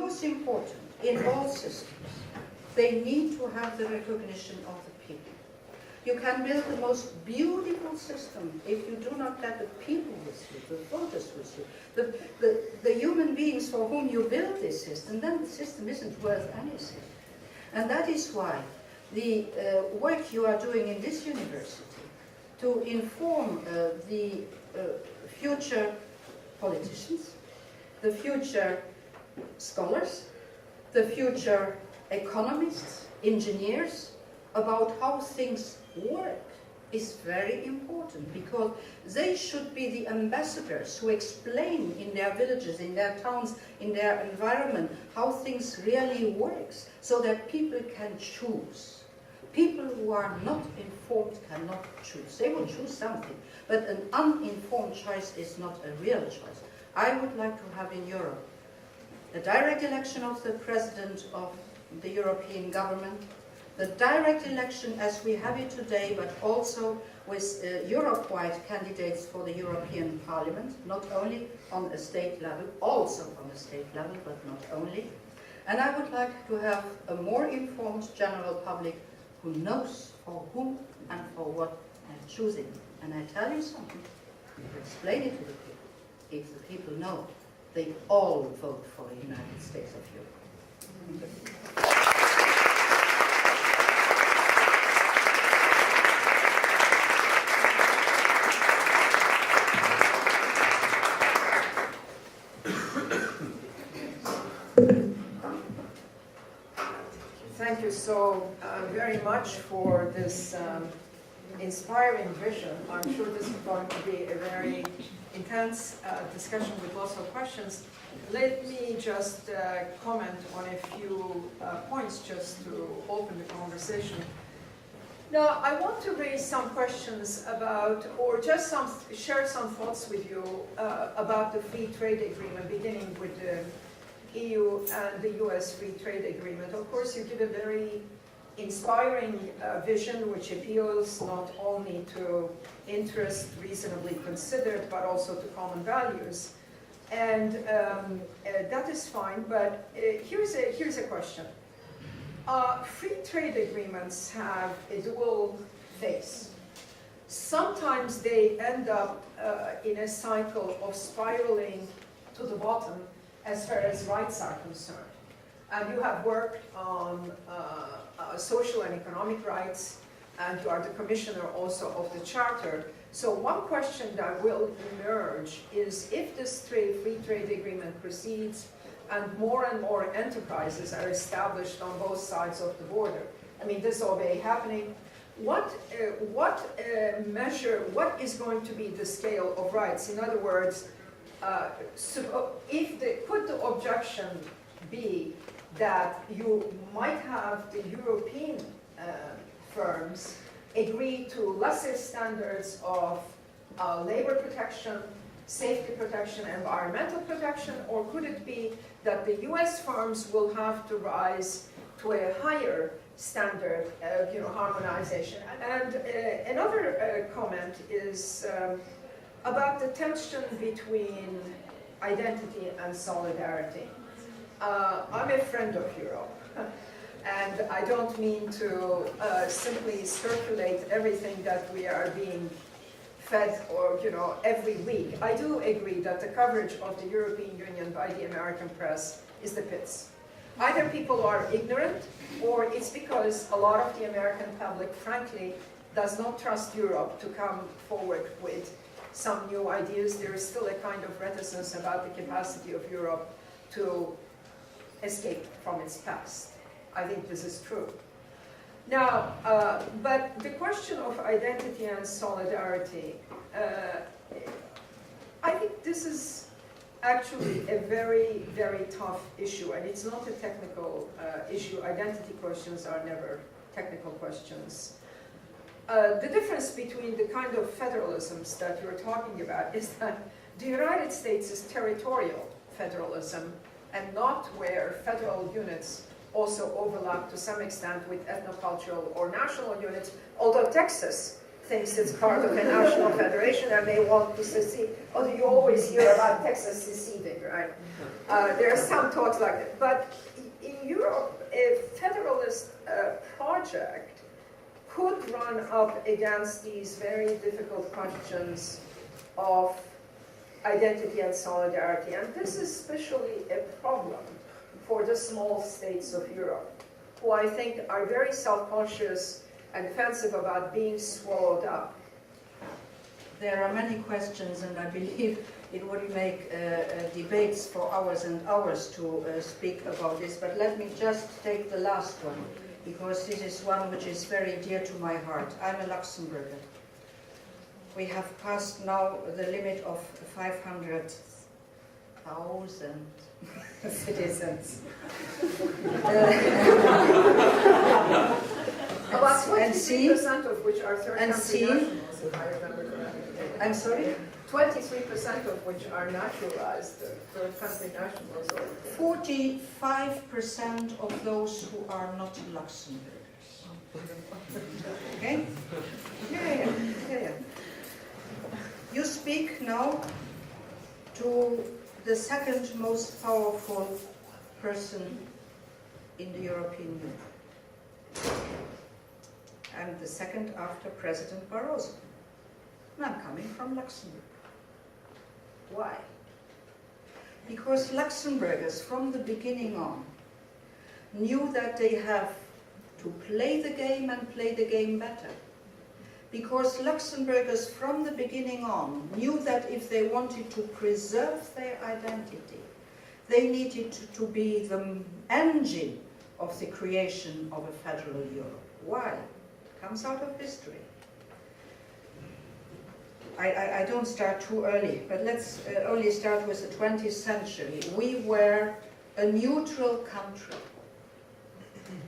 most important in all systems, they need to have the recognition of the people. You can build the most beautiful system if you do not let the people with you, the voters with you, the human beings for whom you build this system, then the system isn't worth anything. And that is why the work you are doing in this university to inform the future politicians, the future scholars, the future economists, engineers, about how things work is very important, because they should be the ambassadors who explain in their villages, in their towns, in their environment, how things really works, so that people can choose. People who are not informed cannot choose. They will choose something, but an uninformed choice is not a real choice. I would like to have in Europe a direct election of the president of the European government, the direct election as we have it today, but also with Europe-wide candidates for the European Parliament, not only on a state level, also on a state level, but not only. And I would like to have a more informed general public who knows for whom and for what they're choosing. And I tell you something, explain it to the people. If the people know, they all vote for the United States of Europe. Thank you so very much for this inspiring vision. I'm sure this is going to be a very intense discussion with lots of questions. Let me just comment on a few points just to open the conversation. Now, I want to raise some questions about, or just share some thoughts with you about the free trade agreement, beginning with the EU and the US free trade agreement. Of course, you give a very inspiring vision which appeals not only to interests reasonably considered, but also to common values. And that is fine, but here's a question. Free trade agreements have a dual face. Sometimes they end up in a cycle of spiraling to the bottom as far as rights are concerned. And you have worked on social and economic rights, and you are the commissioner also of the Charter. So one question that will emerge is, if this free trade agreement proceeds and more enterprises are established on both sides of the border, I mean, this is already happening, what is going to be the scale of rights? In other words, could the objection be that you might have the European firms agree to lesser standards of labor protection, safety protection, environmental protection, or could it be that the US firms will have to rise to a higher standard of harmonization? And another comment is about the tension between identity and solidarity. I'm a friend of Europe, and I don't mean to simply circulate everything that we are being fed or every week. I do agree that the coverage of the European Union by the American press is the pits. Either people are ignorant, or it's because a lot of the American public, frankly, does not trust Europe to come forward with some new ideas. There is still a kind of reticence about the capacity of Europe to escape from its past. I think this is true. Now, but the question of identity and solidarity, I think this is actually a very, very tough issue, and it's not a technical issue. Identity questions are never technical questions. The difference between the kind of federalisms that you're talking about is that the United States is territorial federalism, and not where federal units also overlap to some extent with ethnocultural or national units, although Texas thinks it's part of a national federation and may want to secede. Although you always hear about Texas seceding, right? There are some talks like that. But in Europe, a federalist project could run up against these very difficult questions of identity and solidarity. And this is especially a problem for the small states of Europe, who I think are very self-conscious and defensive about being swallowed up. There are many questions, and I believe it would make debates for hours and hours to speak about this, but let me just take the last one, because this is one which is very dear to my heart. I'm a Luxembourger. We have passed now the limit of 500,000 citizens. About And 23% of which are third and country see- nationals, if I remember correctly. I'm sorry? 23% of which are naturalized third country nationals. 45% of those who are not Luxembourgers. Okay? Yeah. You speak now to the second most powerful person in the European Union. And the second after President Barroso. And I'm coming from Luxembourg. Why? Because Luxembourgers from the beginning on knew that they have to play the game and play the game better. Because Luxembourgers from the beginning on knew that if they wanted to preserve their identity, they needed to be the engine of the creation of a federal Europe. Why? It comes out of history. I don't start too early, but let's only start with the 20th century. We were a neutral country.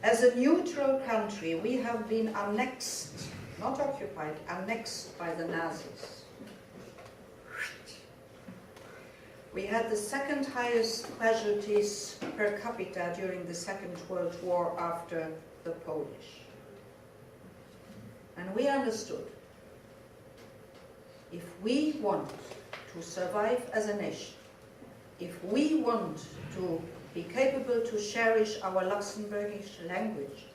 As a neutral country, we have been annexed, not occupied, annexed by the Nazis. We had the second highest casualties per capita during the Second World War after the Polish. And we understood, if we want to survive as a nation, if we want to be capable to cherish our Luxembourgish language,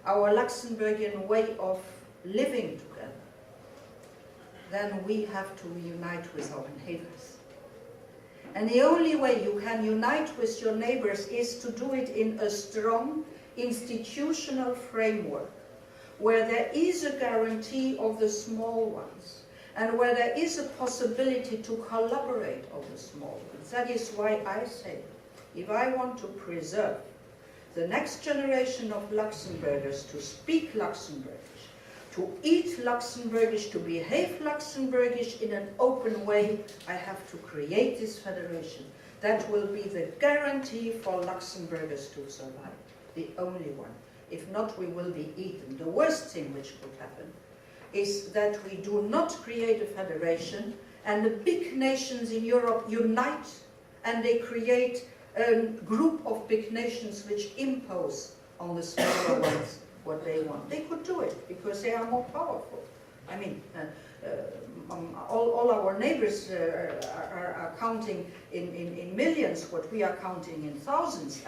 our Luxembourgian way of living together, then we have to unite with our neighbors. And the only way you can unite with your neighbors is to do it in a strong institutional framework, where there is a guarantee of the small ones, and where there is a possibility to collaborate on the small ones. That is why I say, if I want to preserve the next generation of Luxembourgers to speak Luxembourgish, to eat Luxembourgish, to behave Luxembourgish in an open way, I have to create this federation. That will be the guarantee for Luxembourgers to survive, the only one. If not, we will be eaten. The worst thing which could happen is that we do not create a federation and the big nations in Europe unite and they create a group of big nations which impose on the smaller ones what they want. They could do it because they are more powerful. I mean, all our neighbors are counting in millions what we are counting in thousands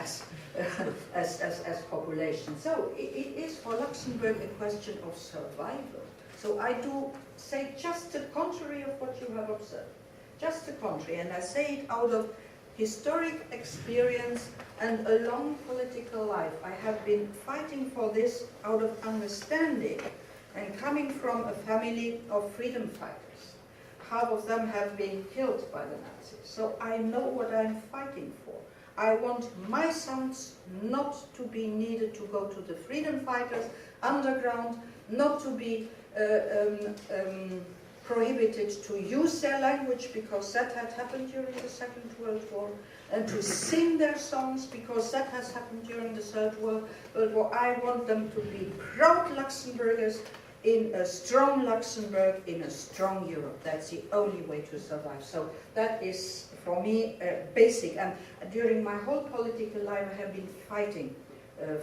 as population. So it is for Luxembourg a question of survival. So I do say just the contrary of what you have observed. Just the contrary. And I say it out of historic experience and a long political life. I have been fighting for this out of understanding and coming from a family of freedom fighters. Half of them have been killed by the Nazis. So I know what I'm fighting for. I want my sons not to be needed to go to the freedom fighters underground, not to be prohibited to use their language because that had happened during the Second World War, and to sing their songs because that has happened during the Third World War. I want them to be proud Luxembourgers in a strong Luxembourg, in a strong Europe. That's the only way to survive. So that is, for me, basic. And during my whole political life, I have been fighting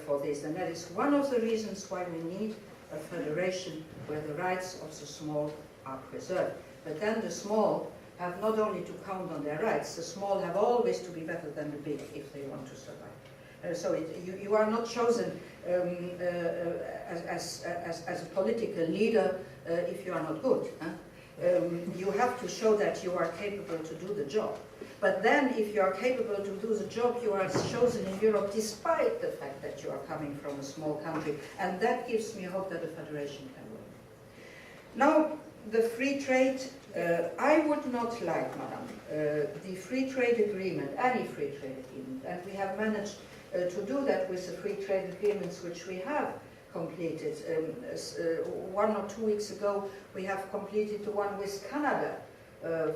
for this. And that is one of the reasons why we need a federation where the rights of the small are preserved. But then the small have not only to count on their rights, the small have always to be better than the big if they want to survive. So you are not chosen as a political leader if you are not good. Huh? You have to show that you are capable to do the job. But then if you are capable to do the job, you are chosen in Europe despite the fact that you are coming from a small country. And that gives me hope that a federation can work. Now, the free trade, I would not like, madam, the free trade agreement, any free trade agreement, and we have managed to do that with the free trade agreements which we have completed. 1 or 2 weeks ago, we have completed the one with Canada,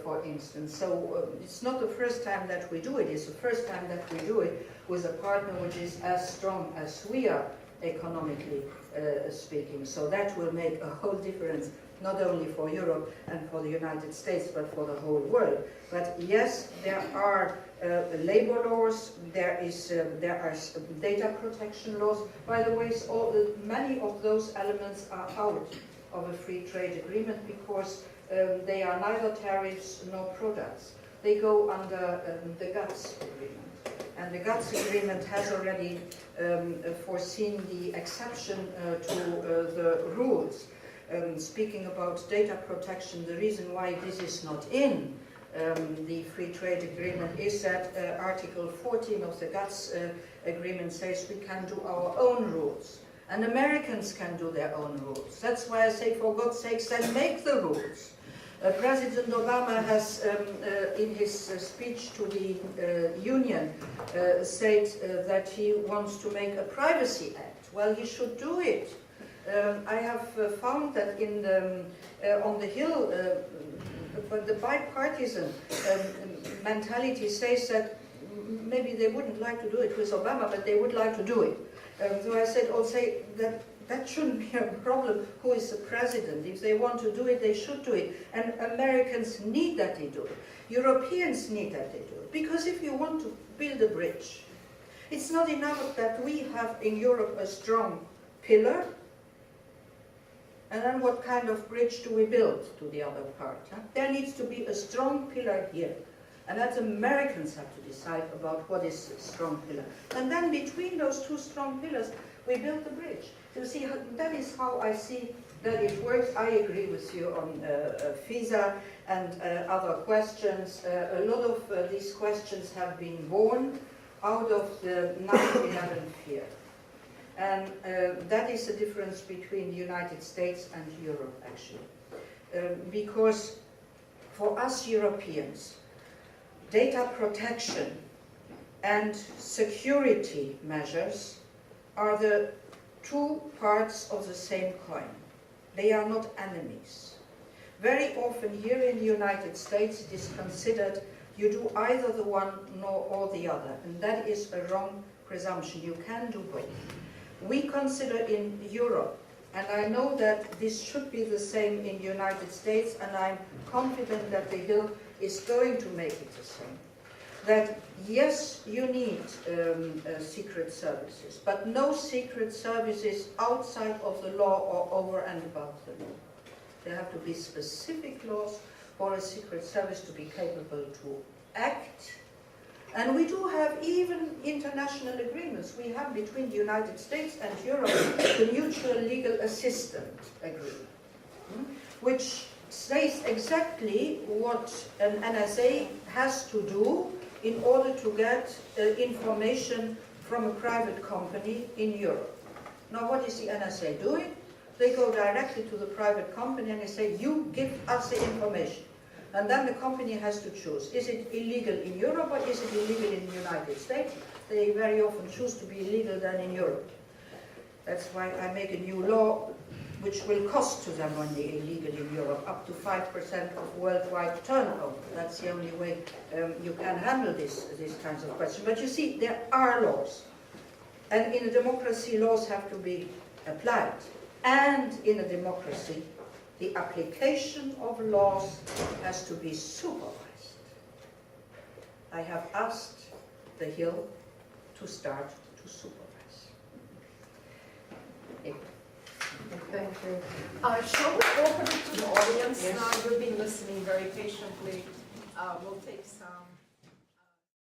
for instance. So it's not the first time that we do it, it's the first time that we do it with a partner which is as strong as we are economically speaking. So that will make a whole difference, not only for Europe and for the United States, but for the whole world. But yes, there are labor laws, there are data protection laws. By the way, many of those elements are out of a free trade agreement because they are neither tariffs nor products. They go under the GATS agreement. And the GATS agreement has already foreseen the exception to the rules. Speaking about data protection, the reason why this is not in the free trade agreement is that Article 14 of the GATS agreement says we can do our own rules. And Americans can do their own rules. That's why I say, for God's sakes, then make the rules. President Obama has, in his speech to the Union, said that he wants to make a privacy act. Well, he should do it. I have found that on the Hill, the bipartisan mentality says that maybe they wouldn't like to do it with Obama, but they would like to do it. So I said, that shouldn't be a problem. Who is the president? If they want to do it, they should do it. And Americans need that they do it. Europeans need that they do it. Because if you want to build a bridge, it's not enough that we have in Europe a strong pillar. And then what kind of bridge do we build to the other part? Huh? There needs to be a strong pillar here. And that Americans have to decide about what is a strong pillar. And then between those two strong pillars, we build the bridge. So see, that is how I see that it works. I agree with you on visa and other questions. A lot of these questions have been born out of the 9/11 fear. And that is the difference between the United States and Europe, actually. Because for us Europeans, data protection and security measures are the two parts of the same coin. They are not enemies. Very often here in the United States it is considered you do either the one or the other, and that is a wrong presumption. You can do both. We consider in Europe, and I know that this should be the same in the United States, and I'm confident that the Hill is going to make it the same, that yes, you need secret services, but no secret services outside of the law or over and above the law. There have to be specific laws for a secret service to be capable to act. And we do have even international agreements. We have between the United States and Europe the Mutual Legal Assistance Agreement, which says exactly what an NSA has to do in order to get information from a private company in Europe. Now what is the NSA doing? They go directly to the private company and they say, you give us the information. And then the company has to choose. Is it illegal in Europe or is it illegal in the United States? They very often choose to be illegal than in Europe. That's why I make a new law which will cost to them when they're illegal in Europe, up to 5% of worldwide turnover. That's the only way you can handle these kinds of questions. But you see, there are laws. And in a democracy, laws have to be applied. And in a democracy, the application of laws has to be supervised. I have asked the Hill to start to supervise. Thank you. Shall we open it to the audience Yes. now? You've been listening very patiently. We'll take some.